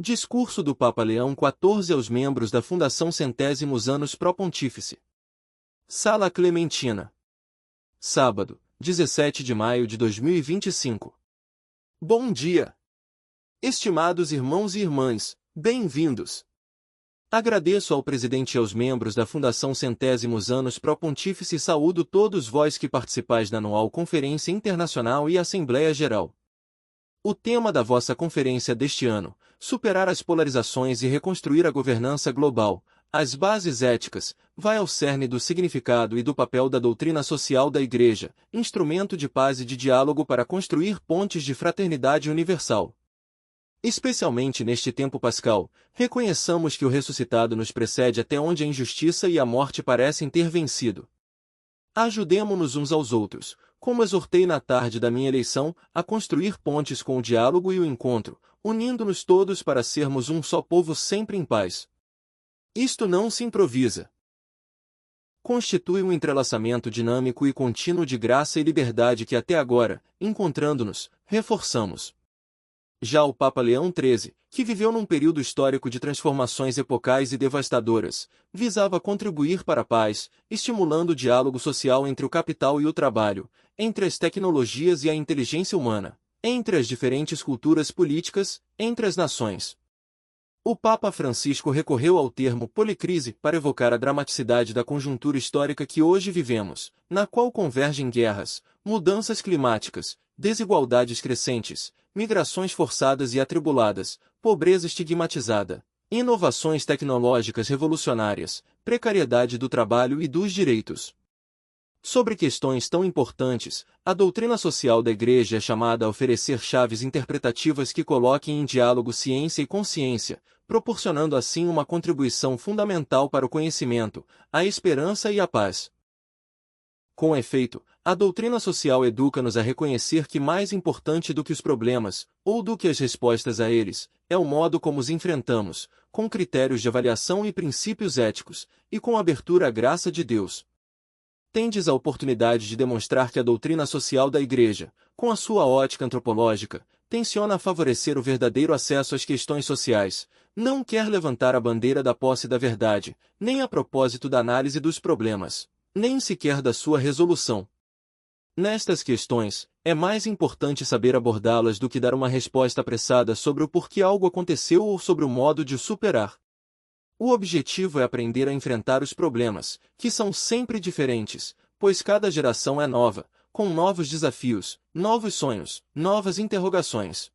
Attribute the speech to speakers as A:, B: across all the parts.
A: Discurso do Papa Leão XIV aos membros da Fundação Centésimos Anos Pro Pontífice. Sala Clementina. Sábado, 17 de maio de 2025. Bom dia! Estimados irmãos e irmãs, bem-vindos! Agradeço ao presidente e aos membros da Fundação Centésimos Anos Pro Pontífice e saúdo todos vós que participais da anual Conferência Internacional e Assembleia Geral. O tema da vossa conferência deste ano, superar as polarizações e reconstruir a governança global, as bases éticas, vai ao cerne do significado e do papel da doutrina social da Igreja, instrumento de paz e de diálogo para construir pontes de fraternidade universal. Especialmente neste tempo pascal, reconheçamos que o ressuscitado nos precede até onde a injustiça e a morte parecem ter vencido. Ajudemo-nos uns aos outros, como exortei na tarde da minha eleição, a construir pontes com o diálogo e o encontro, unindo-nos todos para sermos um só povo sempre em paz. Isto não se improvisa. Constitui um entrelaçamento dinâmico e contínuo de graça e liberdade que até agora, encontrando-nos, reforçamos. Já o Papa Leão XIII, que viveu num período histórico de transformações epocais e devastadoras, visava contribuir para a paz, estimulando o diálogo social entre o capital e o trabalho, entre as tecnologias e a inteligência humana, entre as diferentes culturas políticas, entre as nações. O Papa Francisco recorreu ao termo policrise para evocar a dramaticidade da conjuntura histórica que hoje vivemos, na qual convergem guerras, mudanças climáticas, desigualdades crescentes, migrações forçadas e atribuladas, pobreza estigmatizada, inovações tecnológicas revolucionárias, precariedade do trabalho e dos direitos. Sobre questões tão importantes, a doutrina social da Igreja é chamada a oferecer chaves interpretativas que coloquem em diálogo ciência e consciência, proporcionando assim uma contribuição fundamental para o conhecimento, a esperança e a paz. Com efeito, a doutrina social educa-nos a reconhecer que mais importante do que os problemas, ou do que as respostas a eles, é o modo como os enfrentamos, com critérios de avaliação e princípios éticos, e com abertura à graça de Deus. Tendes a oportunidade de demonstrar que a doutrina social da Igreja, com a sua ótica antropológica, tenciona favorecer o verdadeiro acesso às questões sociais, não quer levantar a bandeira da posse da verdade, nem a propósito da análise dos problemas, nem sequer da sua resolução. Nestas questões, é mais importante saber abordá-las do que dar uma resposta apressada sobre o porquê algo aconteceu ou sobre o modo de o superar. O objetivo é aprender a enfrentar os problemas, que são sempre diferentes, pois cada geração é nova, com novos desafios, novos sonhos, novas interrogações.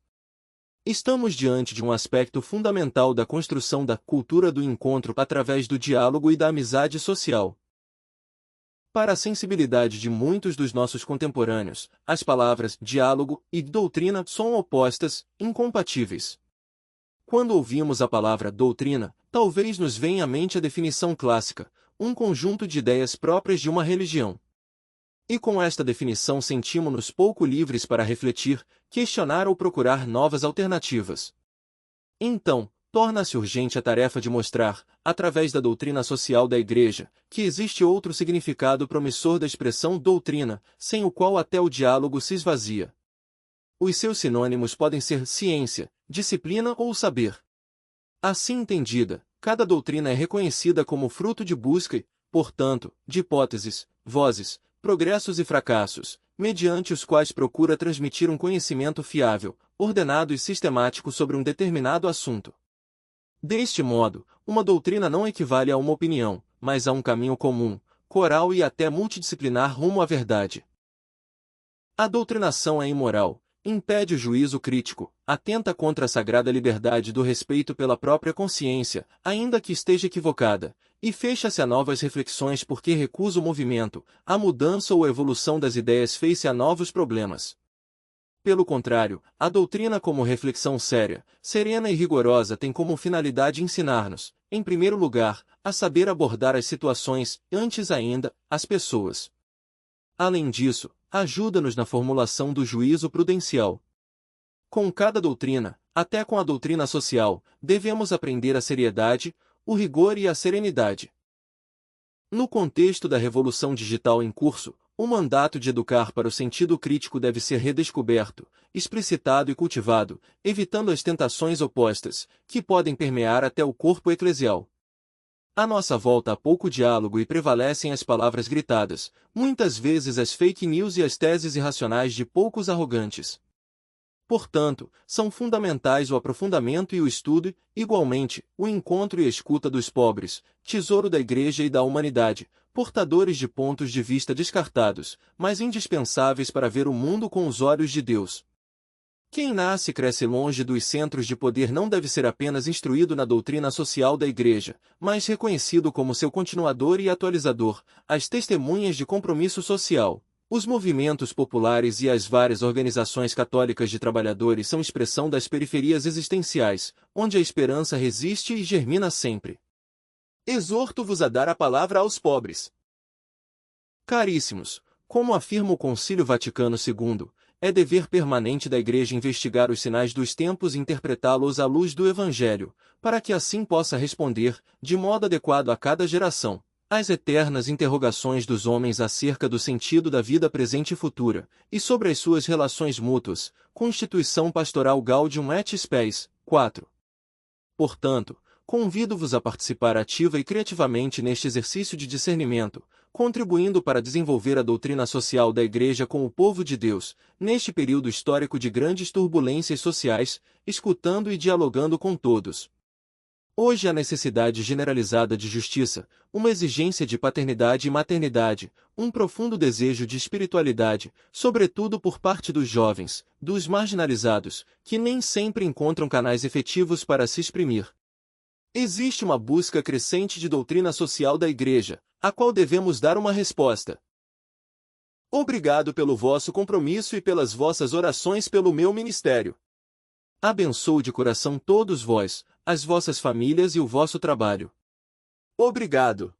A: Estamos diante de um aspecto fundamental da construção da cultura do encontro através do diálogo e da amizade social. Para a sensibilidade de muitos dos nossos contemporâneos, as palavras diálogo e doutrina são opostas, incompatíveis. Quando ouvimos a palavra doutrina, talvez nos venha à mente a definição clássica, um conjunto de ideias próprias de uma religião. E com esta definição sentimos-nos pouco livres para refletir, questionar ou procurar novas alternativas. Então, torna-se urgente a tarefa de mostrar, através da doutrina social da Igreja, que existe outro significado promissor da expressão doutrina, sem o qual até o diálogo se esvazia. Os seus sinônimos podem ser ciência, disciplina ou saber. Assim entendida, cada doutrina é reconhecida como fruto de busca e, portanto, de hipóteses, vozes, progressos e fracassos, mediante os quais procura transmitir um conhecimento fiável, ordenado e sistemático sobre um determinado assunto. Deste modo, uma doutrina não equivale a uma opinião, mas a um caminho comum, coral e até multidisciplinar rumo à verdade. A doutrinação é imoral, impede o juízo crítico, atenta contra a sagrada liberdade do respeito pela própria consciência, ainda que esteja equivocada, e fecha-se a novas reflexões porque recusa o movimento, a mudança ou a evolução das ideias face a novos problemas. Pelo contrário, a doutrina como reflexão séria, serena e rigorosa tem como finalidade ensinar-nos, em primeiro lugar, a saber abordar as situações, antes ainda, as pessoas. Além disso, ajuda-nos na formulação do juízo prudencial. Com cada doutrina, até com a doutrina social, devemos aprender a seriedade, o rigor e a serenidade. No contexto da revolução digital em curso, O mandato de educar para o sentido crítico deve ser redescoberto, explicitado e cultivado, evitando as tentações opostas, que podem permear até o corpo eclesial. À nossa volta há pouco diálogo e prevalecem as palavras gritadas, muitas vezes as fake news e as teses irracionais de poucos arrogantes. Portanto, são fundamentais o aprofundamento e o estudo, igualmente, o encontro e a escuta dos pobres, tesouro da Igreja e da humanidade, portadores de pontos de vista descartados, mas indispensáveis para ver o mundo com os olhos de Deus. Quem nasce e cresce longe dos centros de poder não deve ser apenas instruído na doutrina social da Igreja, mas reconhecido como seu continuador e atualizador, as testemunhas de compromisso social. Os movimentos populares e as várias organizações católicas de trabalhadores são expressão das periferias existenciais, onde a esperança resiste e germina sempre. Exorto-vos a dar a palavra aos pobres. Caríssimos, como afirma o Concílio Vaticano II, é dever permanente da Igreja investigar os sinais dos tempos e interpretá-los à luz do Evangelho, para que assim possa responder, de modo adequado a cada geração, às eternas interrogações dos homens acerca do sentido da vida presente e futura, e sobre as suas relações mútuas. Constituição Pastoral Gaudium et Spes, 4. Portanto, convido-vos a participar ativa e criativamente neste exercício de discernimento, contribuindo para desenvolver a doutrina social da Igreja com o povo de Deus, neste período histórico de grandes turbulências sociais, escutando e dialogando com todos. Hoje há necessidade generalizada de justiça, uma exigência de paternidade e maternidade, um profundo desejo de espiritualidade, sobretudo por parte dos jovens, dos marginalizados, que nem sempre encontram canais efetivos para se exprimir. Existe uma busca crescente de doutrina social da Igreja, a qual devemos dar uma resposta. Obrigado pelo vosso compromisso e pelas vossas orações pelo meu ministério. Abençoo de coração todos vós, as vossas famílias e o vosso trabalho. Obrigado.